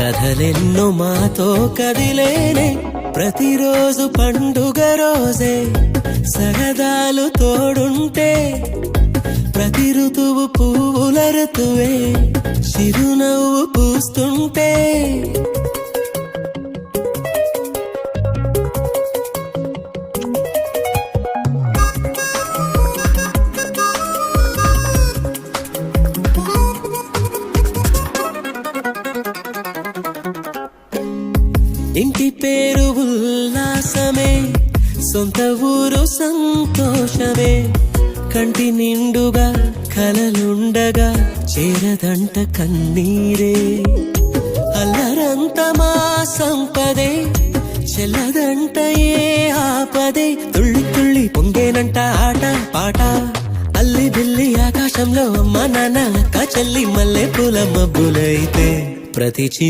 కథలెన్నో మాతో కదిలేనే ప్రతిరోజు పండుగ రోజే సరదాలు తోడుంటే ప్రతి ఋతువు పువ్వుల ఋతువే చిరునవ్వు పూస్తుంటే ఇంటి పేరు ఉల్లాసమే సొంత ఊరు సంతోషమే కంటి నిండుగా కలలుండగా చేరదంట కన్నీరే అల్లరంత మా సంపదే చెల్లదంట ఏ ఆపదే తుళ్ళి తుళ్ళి పొంగేనంట ఆట పాట అల్లి బిల్లి ఆకాశంలో అమ్మ నాన్న అక్క చెల్లి మల్లె పూల మబ్బులైతే ప్రతి